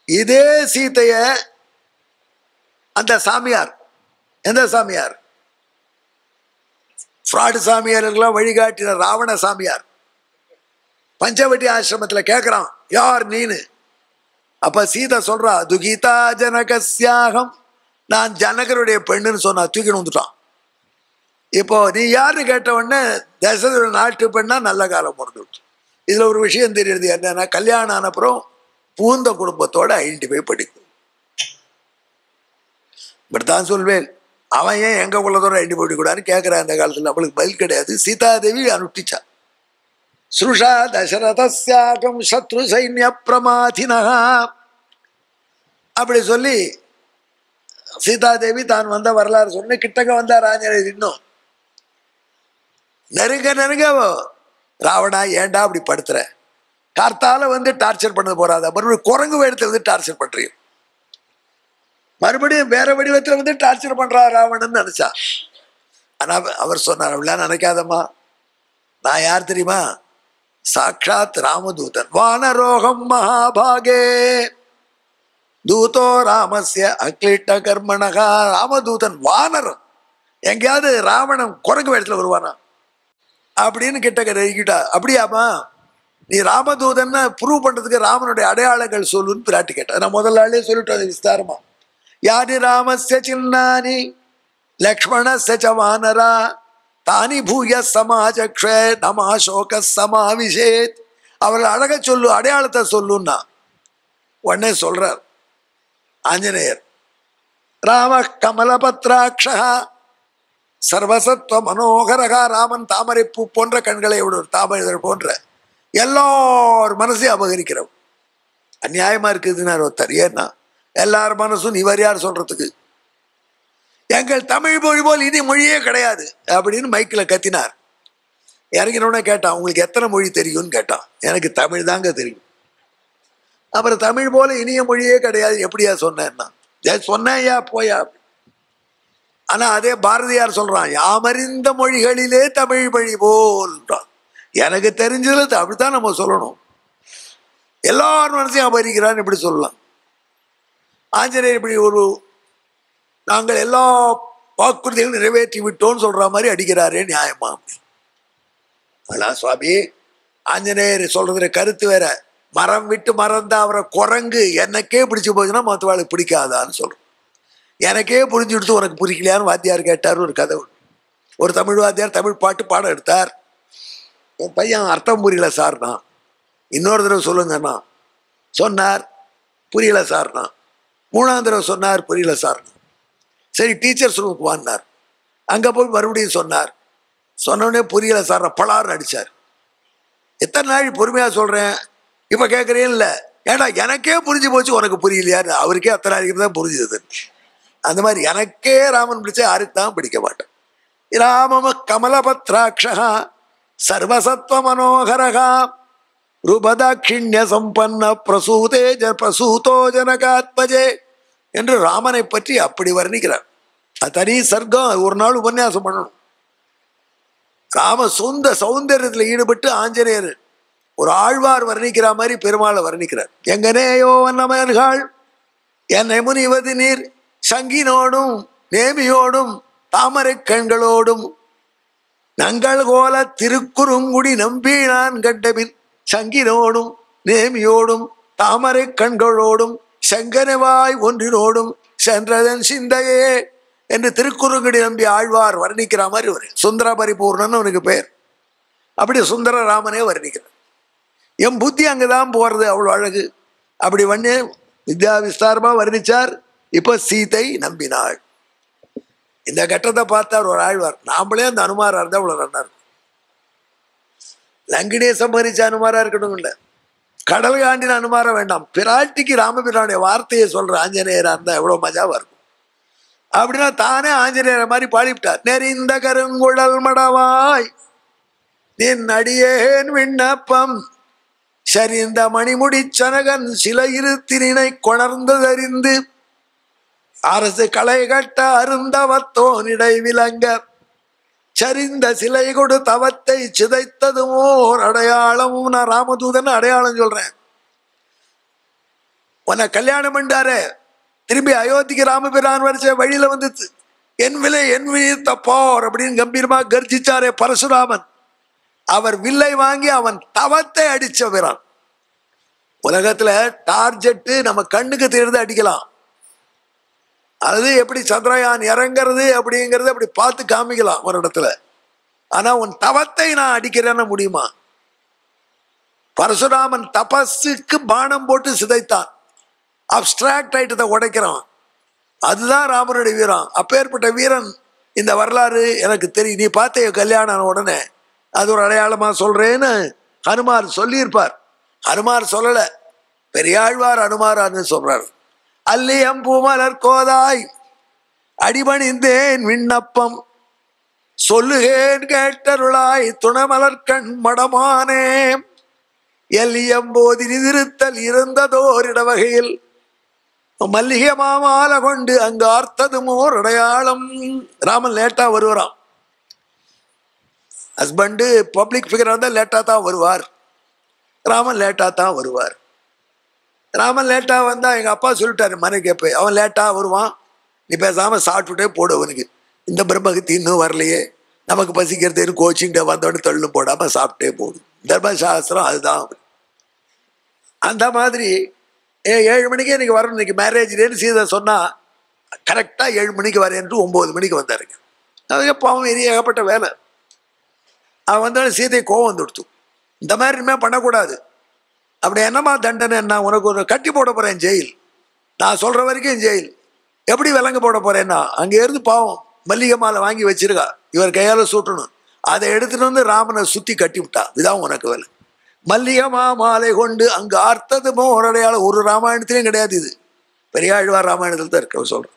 இதே சீதைய அந்த சாமியார், எந்த சாமியார், ஃப்ராடு சாமியாரெல்லாம் வழிகாட்டின ராவண சாமியார் பஞ்சவட்டி ஆசிரமத்துல கேட்கிறான், யார் நீனு? அப்ப சீதை சொல்றா, துகிதா ஜனகஸ்யாகம், நான் ஜனகருடைய பெண்ணுன்னு சொன்னா, தூக்கின்னு வந்துட்டான். இப்போ நீ யாருன்னு கேட்ட உடனே தசரத நாட்டு பெண்ணா நல்ல காலம் பிறந்துடுச்சு. இதுல ஒரு விஷயம் தெரியுது என்னன்னா, கல்யாணம் ஆனப்புறம் பூந்த குடும்பத்தோட ஐடென்டிஃபை படிக்கும். இப்படித்தான் சொல்வேன். அவன் ஏன் எங்க குலத்தோட ஐடென்டிஃபை பண்ணிக்கூடாதுன்னு கேட்கிறான். அந்த காலத்துல அவளுக்கு பதில் கிடையாது. சீதாதேவி அனுஷ்டிச்சா. ஸ்ருஷா தசரதஸ்யாகம் சத்ரு சைன்ய பிரமாதினா அப்படி சொல்லி சீதாதேவி தான் வந்த வரலாறு சொன்ன. கிட்டக்க வந்தார் ஆஞ்சநேயர். இன்னும் நெருங்க நெருங்க ராவணா ஏண்டா அப்படி படுத்துற, கார்த்தால வந்து டார்ச்சர் பண்ண போறாத, மறுபடியும் குரங்கு வேடத்துல வந்து டார்ச்சர் பண்றீங்க, மறுபடியும் வேற வடிவத்துல வந்து டார்ச்சர் பண்றா ராவணன் நினைச்சா. ஆனா அவர் சொன்னார், அப்படிலாம் நினைக்காதம்மா, நான் யார் தெரியுமா? சாட்சாத் ராமதூதன். வானரோகம் மகாபாகே தூதோ ராமஸ்ய அக்லிட்ட கர்மணகா. ராமதூதன் வானரம். எங்கேயாவது ராவணன் குரங்கு வேடத்துல வருவானா அப்படின்னு கிட்ட. அப்படியாமா, நீ ராமதூதன் ப்ரூவ் பண்றதுக்கு ராமனுடைய அடையாளங்கள் சொல்லுன்னு பிராட்டி கேட்ட. நான் முதல் நாளே சொல்லிட்டோம் விஸ்தாரமா. யானி ராமஸ்ய சின்னானி லக்ஷ்மணஸ்ய ச வானரா தானி பூய சமாஜக்ஷ நமாசோக சமாவிஷேத். அவர்கள் அழக சொல்லு, அடையாளத்தை சொல்லுன்னா உடனே சொல்றார் ஆஞ்சநேயர், ராம கமலபத்ராட்சா சர்வசத்வ மனோகரகா. ராமன் தாமரை பூ போன்ற கண்களை விட தாமரை போன்ற எல்லார் மனசையும் அபகரிக்கிறவன். அநியாயமா இருக்குதுன்னு ஒருத்தர். ஏன்னா எல்லார் மனசும் இவர் யார் சொல்றதுக்கு? எங்கள் தமிழ் மொழி போல் இனி மொழியே கிடையாது அப்படின்னு மைக்கில் கத்தினார். இறங்கினோட கேட்டான், உங்களுக்கு எத்தனை மொழி தெரியும்னு கேட்டான். எனக்கு தமிழ் தாங்க தெரியும். அப்புறம் தமிழ் போல இனிய மொழியே கிடையாது எப்படியா சொன்னேன்னா, சொன்னேயா போயா. ஆனா அதே பாரதியார் சொல்றான், யாமறிந்த மொழிகளிலே தமிழ் மொழி போல்ன்றான். எனக்கு தெரிஞ்சதுல அப்படித்தான் நம்ம சொல்லணும். எல்லாரும் மனசையும் அபகரிக்கிறான்னு எப்படி சொல்லலாம்? ஆஞ்சநேயர் இப்படி ஒரு நாங்கள் எல்லா வாக்குறுதிகளும் நிறைவேற்றி விட்டோம்னு சொல்ற மாதிரி அடிக்கிறாரே நியாயமா? ஆனா சுவாமி, ஆஞ்சநேயர் சொல்றதுல கருத்து வேற. மரம் விட்டு மறந்த அவரை குரங்கு எனக்கே பிடிச்சு போச்சுன்னா மற்றவாளுக்கு பிடிக்காதான்னு சொல்றோம். எனக்கே புரிஞ்சு கொடுத்து உனக்கு புரிக்கலையான்னு வாத்தியார் கேட்டார். ஒரு கதை. ஒரு தமிழ் வாத்தியார் தமிழ் பாட்டு பாடம் எடுத்தார். என் பையன் அர்த்தம் புரியல சார்னா. இன்னொரு தடவை சொல்லுங்கண்ணா சொன்னார், புரியல சார்னா. மூணாம் தடவை சொன்னார், புரியல சார்னா. சரி டீச்சர்ஸ் ரூமுக்கு வாங்கினார். அங்கே போய் மறுபடியும் சொன்னார். சொன்னோடனே புரியல சார் பலார்னு அடித்தார். எத்தனை நாள் பொறுமையாக சொல்கிறேன், இப்போ கேட்குறேன் இல்லை. ஏடா எனக்கே புரிஞ்சு போச்சு உனக்கு புரியலையாரு. அவருக்கே அத்தனை நாளைக்கு தான் புரிஞ்சுது. அந்த மாதிரி எனக்கே ராமன் பிடிச்சா யாருக்கு தான் பிடிக்க மாட்டேன். ராமம கமலபத்ராட்சா சர்வசத்வ மனோகரகா ரூபதாட்சிண்ய சம்பன்ன பிரசூதோ ஜனகாத்மஜே என்று ராமனை பற்றி அப்படி வர்ணிக்கிறார். அது தனி சர்க்கம், ஒரு நாள் உபன்யாசம் பண்ணணும். ராம சொந்த சௌந்தரியத்தில் ஈடுபட்டு ஆஞ்சநேயர் ஒரு ஆழ்வார் வர்ணிக்கிற மாதிரி பெருமாளை வர்ணிக்கிறார். எங்கனேயோ வண்ணமர்கள் என்னை முனிவது நீர் சங்கினோடும் நேமியோடும் தாமரை கண்களோடும் நங்கள் கோல திருக்குறுங்குடி நம்பி நான் கண்டபின் சங்கினோடும் நேமியோடும் தாமரை கண்களோடும் செங்கனவாய் ஒன்றினோடும் சென்றதன் சிந்தையே என்று திருக்குறுங்குடி நம்பி ஆழ்வார் வர்ணிக்கிற மாதிரி ஒரு சுந்தர பரிபூர்ணன்னு அவனுக்கு பெயர். அப்படி சுந்தர ராமனே வர்ணிக்கிறார். என் புத்தி அங்கதான் போறது, அவ்வளவு அழகு. அப்படி பண்ணி வித்யா விஸ்தாரமா வர்ணிச்சார். இப்ப சீதை நம்பினாள். இந்த கட்டத்தை பார்த்தார் ஒரு ஆழ்வார். நாமளே அந்த அனுமாரா இருந்தா அவ்வளவு நல்லா இருக்கும். லங்கினியை சம்பரிச்ச அனுமாரா இருக்கட்டும், இல்லை கடல் காண்டின அனுமாரம் வேண்டாம். பிராட்டிக்கு ராமபிரானுடைய வார்த்தையை சொல்ற ஆஞ்சநேயரா இருந்தா எவ்வளவு மஜாவா இருக்கும். அப்படின்னா தானே ஆஞ்சநேயரை மாதிரி பாடிவிட்டார். நெறிந்த கருங்குழல் மடவாய் நின் அடியேன் விண்ணப்பம் சரிந்த மணிமுடி சனகன் சில இருத்தினை கொணர்ந்ததறிந்து அரசு களை கட்ட அருந்தவத்தோனிடை விளங்க சரிந்த சிலை கொடு தவத்தை சிதைத்ததுமோ அடையாளமும். நான் ராமதூதன் அடையாளம் சொல்றேன். உன்னை கல்யாணம் பண்ணாரு, திரும்பி அயோத்திக்கு ராமபிரான் வரிசை வழியில வந்து என் விலை தப்போர் அப்படின்னு கம்பீரமா கர்ஜிச்சாரே பரசுராமன். அவர் வில்லை வாங்கி அவன் தவத்தை அடிச்ச பிரான். உலகத்துல டார்ஜெட்டு நம்ம கண்ணுக்கு தெரிந்து அடிக்கலாம், அது எப்படி சந்திரயான் இறங்கிறது அப்படிங்கிறது அப்படி பார்த்து காமிக்கலாம் ஒரு இடத்துல. ஆனா உன் தவத்தை நான் அடிக்கிறேன்னு முடியுமா? பரசுராமன் தபஸுக்கு பானம் போட்டு சிதைத்தான், அப்டிராக்ட் ஆயிட்டதை உடைக்கிறான். அதுதான் ராமனுடைய வீரம். அப்பேற்பட்ட வீரன் இந்த வரலாறு எனக்கு தெரியும். நீ பார்த்த கல்யாணம் ஆன உடனே அது ஒரு அடையாளமா சொல்றேன்னு ஹனுமார் சொல்லியிருப்பார். ஹனுமார் சொல்லல, பெரியாழ்வார் ஹனுமாரான்னு சொல்றார். அல்லியம் பூமலர் கோதாய் அடிபணிந்தேன் விண்ணப்பம் சொல்லுகேன் கேட்டருளாய் துணமலர்கண் மடமானே எல்லியம் போதி நிதிருத்தல் இருந்ததோரிடவகையில் மல்லிகை மாமால கொண்டு அங்கு ஆர்த்தது மோர் அடையாளம். ராமன் லேட்டா வருவாராம். ஹஸ்பண்டு பப்ளிக் ஃபிகரா இருந்தால் லேட்டா தான் வருவார். ராமன் லேட்டா தான் வருவார். ராமன் லேட்டா வந்தா எங்க அப்பா சொல்லிட்டாரு மனை கேப்ப, அவன் லேட்டா வருவான், நீ பேசாம சாப்பிட்டுட்டே போடு. அவனுக்கு இந்த பிரம்மகத்தி இன்னும் வரலையே, நமக்கு பசிக்கிறது கோச்சிங்கிட்ட வந்தோன்னு தள்ளு போடாம சாப்பிட்டே போடு. தர்மசாஸ்திரம் அதுதான். அந்த மாதிரி 7 மணிக்கே இன்னைக்கு வரணும், இன்னைக்கு மேரேஜ் டேன்னு சீதை சொன்னா கரெக்டா 7 மணிக்கு வரேன்ட்டு 9 மணிக்கு வந்தாருங்க. அதுக்கு பாவம் ஏகப்பட்ட வேலை. அவன் வந்தாலும் சீதை கோவம் வந்துடுத்து. இந்த மாதிரி இனிமேல் பண்ணக்கூடாது. அப்படி என்னமா தண்டனை? நான் உனக்கு ஒரு கட்டி போட போறேன் ஜெயில், நான் சொல்ற வரைக்கும் ஜெயில். எப்படி விலங்கு போட போறேன்னா அங்கே இருந்து பாவம் மல்லிகை மாலை வாங்கி வச்சிருக்கா, இவர் கையால சூட்டணும். அதை எடுத்துட்டு வந்து ராமனை சுத்தி கட்டி விட்டா. இதுதான் உனக்கு வேலை. மல்லிகை மாலை கொண்டு அங்கு ஆர்த்ததுமோ ஒரு அடையாளம் ஒரு ராமாயணத்திலையும் கிடையாது. இது பெரியாழ்வார் ராமாயணத்தில் தான் இருக்க சொல்றேன்.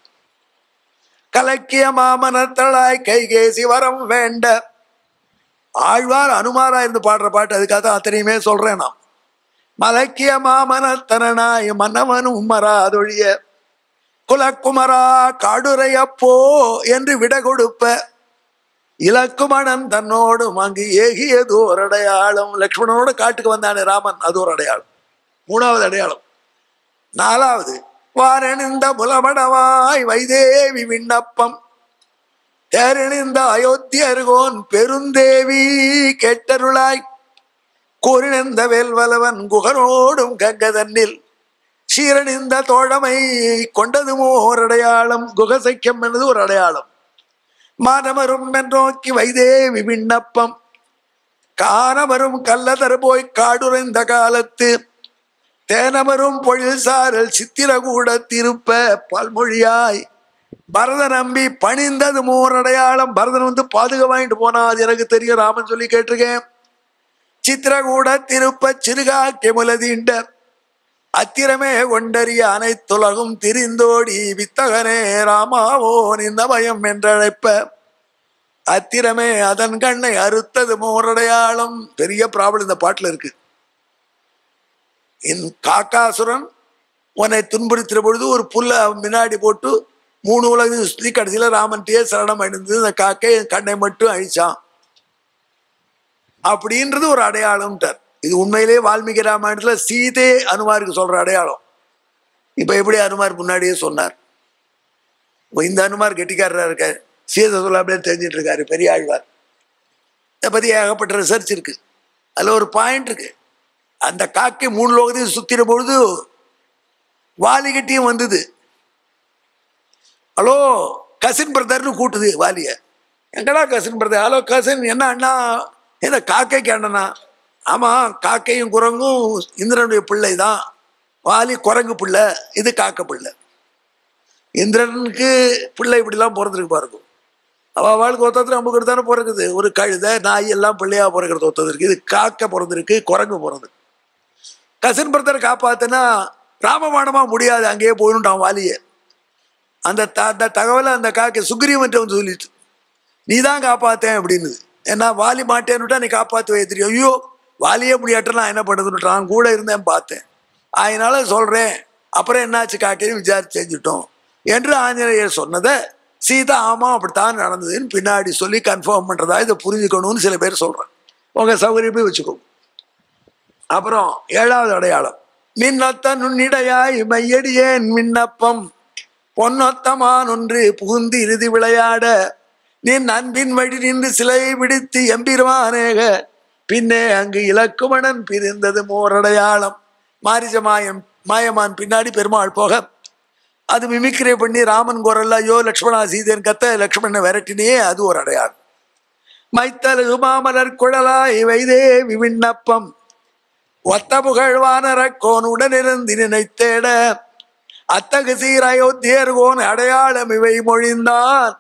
கலக்கிய மாமனத்தளாய் கைகேசி வரம் வேண்ட. ஆழ்வார் அனுமாரா இருந்து பாடுற பாட்டு, அதுக்காக தான் அத்தனையுமே சொல்றேன் நான். மலக்கிய மாமனத்தனாய் மன்னவனும் மராதொழிய குலக்குமரா காடுரையப்போ என்று விட கொடுப்ப இலக்குமணன் தன்னோடும் அங்கு ஏகியது ஒரு அடையாளம். லக்ஷ்மணனோட காட்டுக்கு வந்தானே ராமன், அது ஒரு அடையாளம். 3வது அடையாளம். 4வது வாரணிந்த புலமடவாய் வைதேவி விண்ணப்பம் தேரணிந்த அயோத்தியர்கோன் பெருந்தேவி கேட்டருளாய் கூறினந்த வேல்வலவன் குகனோடும் கங்கதன்னில் சீரணிந்த தோழமை கொண்டதுமோ ஒரு அடையாளம். குகசைக்கம் என்பது ஒரு அடையாளம். மானவரும் நோக்கி வைதேவி விண்ணப்பம் காணவரும் கல்லதர் போய் காடுரைந்த காலத்து தேனவரும் பொழில் சாரல் சித்திரகூட திருப்ப பல்மொழியாய் பரத நம்பி பணிந்தது மோரடையாளம். பரதன் வந்து பாதுகா வாங்கிட்டு போனா, அது எனக்கு தெரியும், ராமன் சொல்லி கேட்டிருக்கேன். சித்திரகூட திருப்ப சிறுகாக்கி முலதீண்ட அத்திரமே கொண்டறிய அனைத்துலகும் திரிந்தோடி வித்தகனே ராமாவோ இந்த பயம் என்றழைப்ப அத்திரமே அதன் கண்ணை அறுத்தது மோரடையாளம். பெரிய ப்ராப்ளம் இந்த பாட்டுல இருக்கு. காக்காசுரன் உன்னை துன்புறுத்துற பொழுது ஒரு புல்ல முன்னாடி போட்டு 3 உலகம் சுத்தி கடைசியில ராமன்கிட்டயே சரணம் அடைந்தது. இந்த காக்கை கண்ணை மட்டும் அழிச்சான் அப்படின்றது ஒரு அடையாளம்ட்டார். இது உண்மையிலேயே வால்மீகி ராமாயணத்துல சீதை அனுமாருக்கு சொல்ற அடையாளம். இப்ப எப்படி அனுமார் முன்னாடியே சொன்னார். இந்த அனுமார் கெட்டிக்காரரா இருக்க, சீதை சொல்ல அப்படியே தெரிஞ்சிட்டு இருக்காரு பெரியாழ்வார். இதை பத்தி ஏகப்பட்ட ரிசர்ச் இருக்கு. அதுல ஒரு பாயிண்ட் இருக்கு. அந்த காக்கை 3 லோகத்தையும் சுத்தின பொழுது வாலிகிட்டையும் வந்தது. ஹலோ கசின் பிரதர்னு கூட்டுது வாலிய. எங்கடா கசின் பிரதர்? Hello cousin. என்ன அண்ணா? என்ன காக்கைக்கு அண்ணனா? ஆமா, காக்கையும் குரங்கும் இந்திரனுடைய பிள்ளை தான். வாலி குரங்கு பிள்ளை, இது காக்க பிள்ளை. இந்திரனுக்கு பிள்ளை இப்படிலாம் பிறந்திருக்கு பாருங்க. அவளுக்கு ஒருத்தர் நமக்கு தானே பிறகுது. ஒரு கழுதை நாய் எல்லாம் பிள்ளையா பிறக்கிறது ஒருத்தருக்கு. இது காக்க பிறந்திருக்கு, குரங்கு பிறந்து. கசின் பிரதரை காப்பாத்தினா ராமபாணமா முடியாது, அங்கேயே போயிட்டான் வாலிய. அந்த தகவலை அந்த காக்கை சுக்ரீவன்ட்ட வந்து சொல்லிட்டு, நீ தான் காப்பாத்தேன் அப்படின்னு. ஏன்னா வாலி மாட்டேன்னுட்டா நீ காப்பாற்றுவே தெரியும். ஐயோ வாலியே முடியாட்ட நான் என்ன பண்ணுறதுன்னு நான் கூட இருந்தேன் பார்த்தேன், அதனால சொல்றேன். அப்புறம் என்னாச்சு காக்கையும் விசாரிச்சு செஞ்சுட்டோம் என்று ஆஞ்சநேயர் சொன்னதை சீதா ஆமா அப்படித்தான் நடந்ததுன்னு பின்னாடி சொல்லி கன்ஃபார்ம் பண்றதா இதை புரிஞ்சுக்கணும்னு சில பேர் சொல்றேன். உங்க சௌகரியமே வச்சுக்கோங்க. அப்புறம் 7வது அடையாளம் மின்னொத்த நுண்ணிடையாய் மையடியேன் விண்ணப்பம் பொன்னொத்தமான் ஒன்று புகுந்து இறுதி விளையாட நின் அன்பின் வழி நின்று சிலை பிடித்து எம்பிருமானேக பின்னே அங்கு இலக்குமணன் பிரிந்தது மோரடையாளம். மாயமான் பின்னாடி பெருமாள் போக அது மிமிக்ரே பண்ணி ராமன் குரல்ல ஐயோ லக்ஷ்மணா சீதேன் கத்த லக்ஷ்மணனை விரட்டினே, அது ஒரு அடையாளம். மைத்தலு மாமலர் குழலாய் வைதேவி விண்ணப்பம் ஒத்த புகழ்வானர கோனுடனிருந்து நினைத்தேட அத்தகு சீர் அயோத்தியர்கோன் அடையாளம் இவை மொழிந்தான்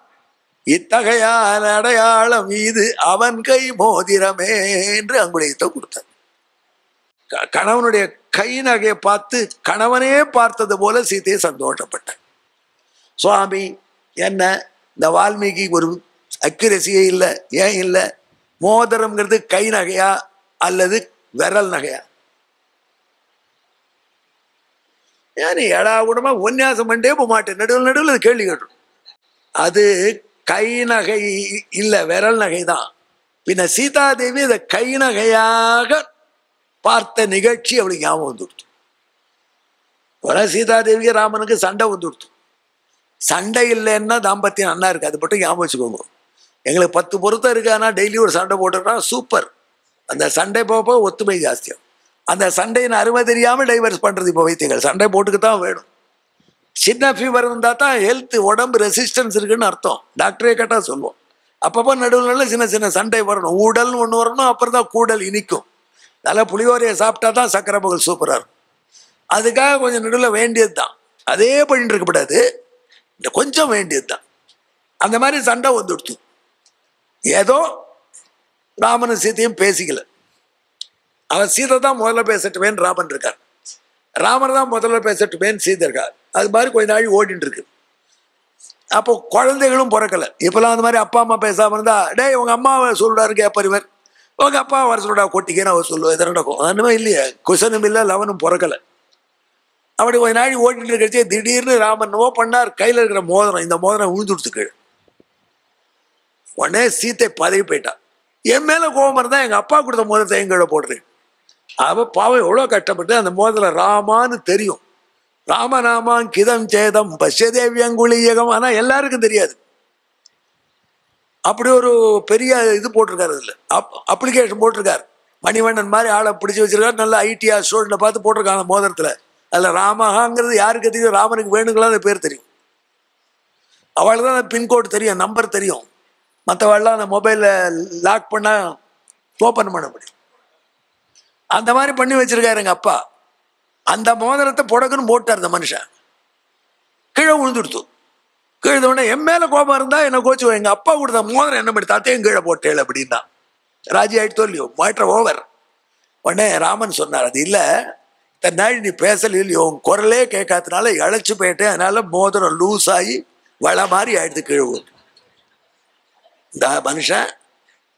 இத்தகையான அடையாளம் இது அவன் கை மோதிரமே என்று அங்குலியத்தை கொடுத்தார். கணவனுடைய கை நகையை பார்த்து கணவனே பார்த்தது போல சீதையை சந்தோஷப்பட்டார். சுவாமி என்ன இந்த வால்மீகி ஒரு அக்யூரசியே இல்லை, ஏன் இல்லை? மோதிரம்ங்கிறது கை நகையா அல்லது விரல் நகையா? ஏன் எடா கூடமா உன்யாசம் பண்ணே போக மாட்டேன், நடுவில் நடுவில் அது கேள்வி கேட்டோம். அது கை நகை இல்லை, விரல் நகை தான். பின்ன சீதாதேவி அதை கை நகையாக பார்த்த நிகழ்ச்சி அவளுக்கு ஞாபகம் வந்துடுத்து. ஒரு சீதாதேவிக்கு ராமனுக்கு சண்டை வந்துடுத்து. சண்டை இல்லைன்னா தாம்பத்தியம் நல்லா இருக்கு, அது மட்டும் ஞாபகம் வச்சுக்கோங்க. எங்களுக்கு 10 பொருத்தம் இருக்கு, ஆனால் டெய்லி ஒரு சண்டை போட்டுட்டா சூப்பர். அந்த சண்டை போக ஒத்துமை ஜாஸ்தியம். அந்த சண்டையின் அருமை தெரியாமல் டைவர்ஸ் பண்ணுறது இப்போ வைத்தியங்கள். சண்டை போட்டுக்கு தான் வேணும். சின்ன ஃபீவர் இருந்தால் தான் ஹெல்த் உடம்பு ரெசிஸ்டன்ஸ் இருக்குன்னு அர்த்தம். டாக்டரே கேட்டால் சொல்லுவோம். அப்பப்போ நடுவில் சின்ன சின்ன சண்டை வரணும். ஊடல்னு ஒன்று வரணும், அப்புறம் தான் கூடல் இனிக்கும். நல்லா புளியோரையை சாப்பிட்டா தான் சக்கரை பொங்கல் சூப்பராக இருக்கும். அதுக்காக கொஞ்சம் நடுவில் வேண்டியது தான். அதே பண்ணிட்டு இருக்கக்கூடாது, இந்த கொஞ்சம் வேண்டியது தான். அந்த மாதிரி சண்டை வந்துடுத்து. ஏதோ ராமனும் சீதையும் பேசிக்கல. அவன் சீதை தான் முதல்ல பேசட்டுமேன்னு ராமன் இருக்கார், ராமர் தான் முதல்ல பேசட்டுமேன்னு சீதை இருக்கார். அது மாதிரி கொஞ்ச நாள் ஓடிட்டு இருக்கு. அப்போ குழந்தைகளும் பிறக்கலை. இப்போலாம் அந்த மாதிரி அப்பா அம்மா பேசாமல் இருந்தா, டே உங்கள் அம்மாவை சொல்றாரு கேட்பார் இவர், உங்க அப்பா வர சொல்றா கொட்டிக்கன்னு அவர் சொல்லுவோம். எது நடக்கும்? ஒன்றுமே இல்லையே, குசனும் இல்லை லவனும் பிறக்கலை. அப்படி கொஞ்ச நாள் ஓடிட்டு இருக்கிறச்சே திடீர்னு ராமன் பண்ணார், கையில் இருக்கிற மோதிரம், இந்த மோதிரம் விழுந்துடுத்து கீழே. உடனே சீத்தை பதவி போயிட்டான். என் மேலே கோபம் இருந்தால் எங்கள் அப்பா கொடுத்த மோதிரத்தை எங்கீழே போடுறேன். அவ பாவம் எவ்வளோ கஷ்டப்பட்டு அந்த மோதிரம் ராமான்னு தெரியும். ராமநாமான் கிதம் சேதம் பஷ்யதேவியங்குளியகம், ஆனால் எல்லாருக்கும் தெரியாது. அப்படி ஒரு பெரிய இது போட்டிருக்காரு, அதில் அப்ளிகேஷன் போட்டிருக்காரு. மணிவண்ணன் மாதிரி ஆளை பிடிச்சி வச்சிருக்காரு, நல்ல ஐடியா ஸ்டூடெண்ட்டை பார்த்து போட்டிருக்காங்க மோதிரத்தில். அதில் ராமஹாங்கிறது யாருக்கு தெரியும்? ராமனுக்கு வேணுங்களா அந்த பேர் தெரியும். அவளுக்கு தான் அந்த பின்கோடு தெரியும், நம்பர் தெரியும். மற்றவாள்லாம் அந்த மொபைலில் லாக் பண்ணால் ஓப்பன் பண்ண முடியும். அந்த மாதிரி பண்ணி வச்சிருக்காரு எங்கள் அப்பா. அந்த மோதிரத்தை புடக்குன்னு போட்டார் அந்த மனுஷன், கீழே விழுந்துடுத்து. கீழே உடனே என் மேலே கோபம் இருந்தால் என்ன கோச்சுவோம், எங்கள் அப்பா கொடுத்த மோதிரம் என்ன பண்ணி தாத்தையும் கீழே போட்டேன் அப்படின்னா ராஜி ஆகிட்டு இல்லையோ, மாற்றம் ஓவர். உடனே ராமன் சொன்னார், அது இல்லை, இத்தனை நாள் நீ பேசல இல்லையோ, உன் குரலே கேட்காதனால இழைச்சி போயிட்டேன், அதனால மோதிரம் லூஸ் ஆகி வள மாதிரி ஆயிடுது கீழே விழுந்து. இந்த மனுஷன்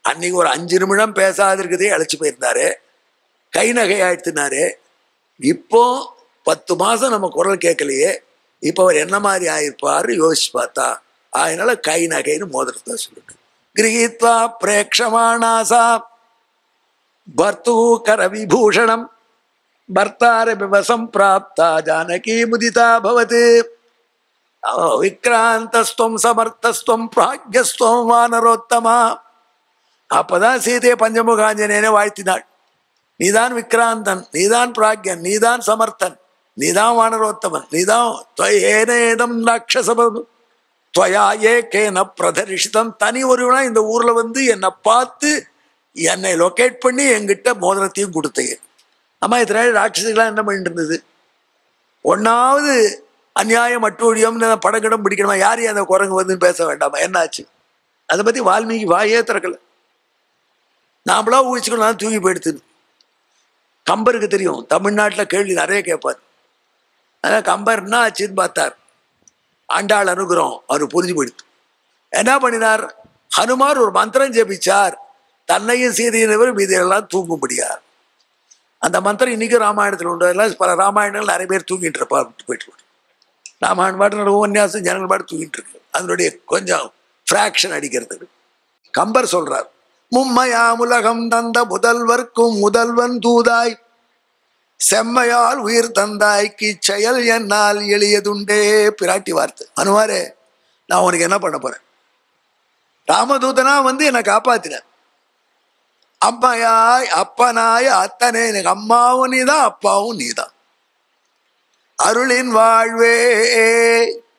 அன்னைக்கு ஒரு 5 நிமிடம் பேசாது இருக்குதே இழைச்சி போயிருந்தாரு, கை நகை ஆயிடுத்துனாரு. இப்போ 10 மாதம் நம்ம குரல் கேட்கலையே, இப்போ அவர் என்ன மாதிரி ஆயிருப்பாரு யோசிச்சு பார்த்தா, அதனால கை நகைன்னு மோதிரத்தை சொல்லிட்டு கிரகித்வா பிரேக்ஷமானாசா பர்த்து கர விபூஷணம் பர்த்தார விவசம் பிராப்தா ஜானகி முதிதா பவது விக்ராந்தஸ்துவம் சமர்த்தஸ்துவம் பிராக்யஸ்துவம் வானரோத்தமா. அப்பதான் சீதையை பஞ்சமுகாஞ்சனேனே வாழ்த்தினாள். நீதான் விக்ராந்தன், நீதான் பிராக்யன், நீதான் சமர்த்தன், நீதான் வானரோத்தமன், நீதான் துவயேனேதம் ராட்சசபம் துவயா ஏகேன பிரதரிஷிதம். தனி ஒருவனா இந்த ஊர்ல வந்து என்னை பார்த்து என்னை லொக்கேட் பண்ணி என்கிட்ட மோதிரத்தையும் கொடுத்தீங்க. அம்மா இத்தனை ராட்சசிகளாம் என்ன பண்ணிட்டு இருந்தது? ஒன்னாவது அநியாயம் அட்டூழியம்னு படங்கிடம் பிடிக்கணுமா? யாரையும் அந்த குரங்கு வந்து பேச வேண்டாமா? என்னாச்சு? அதை பத்தி வால்மீகி வாயே திறக்கல. நாமளா ஊழிச்சுக்கணும், தூக்கி போயிடுத்து. கம்பருக்கு தெரியும், தமிழ்நாட்டில் கேள்வி நிறைய கேட்பார். அதான் கம்பர் என்ன ஆச்சுன்னு பார்த்தார். ஆண்டாள் அனுகிரகம் அவர் புரிஞ்சு போயிடுத்து. என்ன பண்ணினார்? ஹனுமார் ஒரு மந்திரம் ஜெபிச்சார், தன்னையும் சீதையினவர் மீதியெல்லாம் தூங்கும்படியார். அந்த மந்திரம் இன்னைக்கு ராமாயணத்தில் உண்டு. அதெல்லாம் பல ராமாயணங்கள் நிறைய பேர் தூங்கிட்டு இருப்பார். போயிட்டு ராமாயணம் பாட்டு உபன்யாசம் ஜனங்கள் பாட்டு தூங்கிட்டு இருக்கு. அதனுடைய கொஞ்சம் ஃப்ராக்ஷன் அடிக்கிறதுக்கு கம்பர் சொல்றார், மும்மையாம் உலகம் தந்த முதல்வர்க்கும் முதல்வன் தூதாய் செம்மையால் உயிர் தந்தாய்க்கு செயல் என்னால் எளியதுண்டே. பிராட்டி வார்த்தை. அனுமாரே, நான் உனக்கு என்ன பண்ண போறேன்? ராமதூதனா வந்து என்னை காப்பாத்தின. அம்மையாய் அப்பனாய் அத்தனை, எனக்கு அம்மாவும் நீதான் அப்பாவும் நீதான். அருளின் வாழ்வே,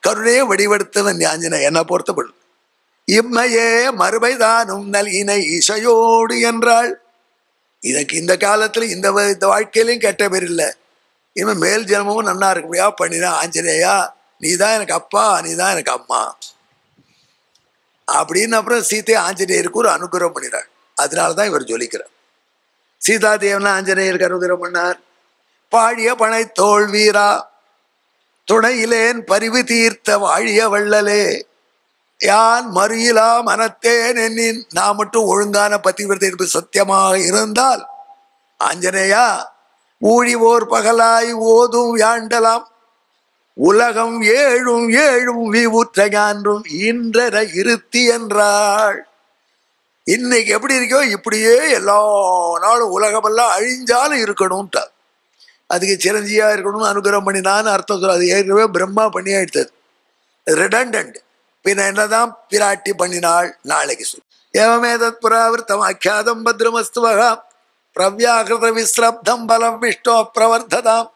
கருணே வடிவெடுத்தவன் ஆஞ்சனை என்னை பொறுத்தப்படும். இம்மையே மறுபைதானும் நல்கினை இசையோடு என்றாள். எனக்கு இந்த காலத்துல இந்த வாழ்க்கையிலையும் கெட்ட பேர் இல்லை. இனிமே மேல் ஜென்மமும் நன்னா இருக்க முடியா பண்ணினா ஆஞ்சநேயா நீதான் எனக்கு அப்பா, நீதான் எனக்கு அம்மா அப்படின்னு அப்புறம் சீத்தை ஆஞ்சநேயருக்கு ஒரு அனுகிரகம் பண்ணினார். அதனாலதான் இவர் ஜொலிக்கிறார். சீதா தேவனா ஆஞ்சநேயருக்கு அனுகிரகம் பண்ணார். பாழிய பனை தோல் வீரா துணையிலேன் பரிவு தீர்த்த வாழிய வள்ளலே, யான் மறியிலா மனத்தேன் என்னின், நான் மட்டும் ஒழுங்கான பதிவிரதை என்பது சத்தியமாக இருந்தால் ஆஞ்சநேயா ஊழிவோர் பகலாய் ஓதும் யாண்டலாம் உலகம் ஏழும் ஏழும் விவுற்ற ஞான்றும் இன்றர இருத்தி என்றாள். இன்னைக்கு எப்படி இருக்கோ இப்படியே எல்லா நாளும் உலகமெல்லாம் அழிஞ்சாலும் இருக்கணும்ட்டார். அதுக்கு சிரஞ்சியா இருக்கணும்னு அனுகிரகம் பண்ணினான்னு அர்த்தம் சொல்ல. அது ஏற்கனவே பிரம்மா பண்ணி எடுத்தது, ரிடண்டன்ட். பின்ன என்னதான் பிராட்டி பண்ணினாள் நாளைக்கு சொல். ஏவமே தத் புராவிருத்தம் அக்கியாதம் பத்ரமஸ்துவகா பிரவ்யாகிருத விஸ்ரப்தம் பலம் விஷ்டோ பிரவர்த்ததாம்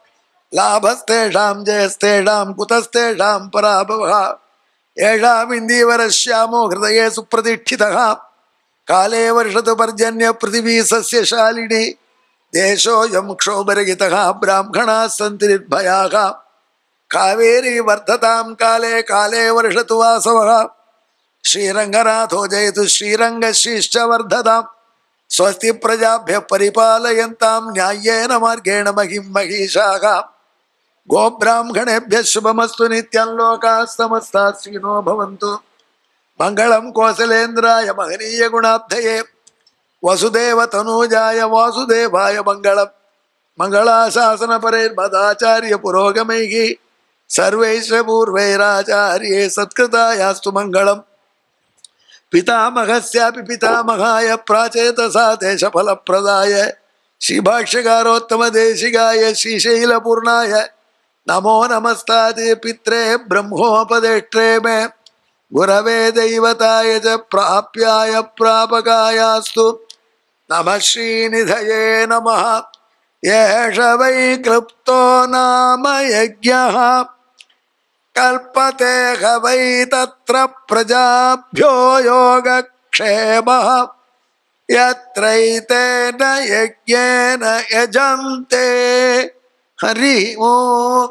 லாபஸ்தேஷாம் ஜெயஸ்தேஷாம் குதஸ்தேஷாம் பராபவா ஏஷாம் இந்தீவரஸ்யாமோ ஹிருதயே சுப்ரதிஷ்டிதா காலே வருஷது பர்ஜன்ய பிருத்திவி சஸ்யசாலினி தேசோயம் க்ஷோபரகிதா பிராமணா சந்தி நிர்பயாக காவேரி வர்த்ததாம் காலே காலே வருஷத்து வாசவः ஸ்ரீரங்கநாதோ ஜெயது ஸ்ரீரங்கஸ்ரீஷ்ட வர்த்ததாம் ஸ்வஸ்தி பிரஜாभ्य परिपालयन्तां न्याय्येन मार्गेण महिं महिषाः गोब्राह्मणेभ्यः शुभमस्तु नित्यं लोकाः समस्ताः सुखिनो भवन्तु मंगलं कौसलेन्द्राय महनीय गुणाब्धये वसुदेव तनूजाय वासुदेवाय मंगलम् मंगलाशासन परेर्मदाचार्य पुरोगमैः सर्वैश्च पूर्वैराचार्ये सत्कृतायास्तु मंगलम् पितामहस्यापि पितामहाय प्राचेतसा देशफलप्रदाय श्रीभाष्यकारोत्तम देशिकाय श्रीशैलपूर्णाय नमो नमस्ताते पित्रे ब्रह्मोपदेष्ट्रे मे गुरवे दैवताय च प्राप्याय प्रापकायास्तु नमः श्रीनिधये नमः। एष वै क्लृप्तो नाम यज्ञः कल्पते ह वै तत्र प्रजाभ्यो योगक्षेमः यत्रैतेन यज्ञेन यजन्ते हरि ओम्।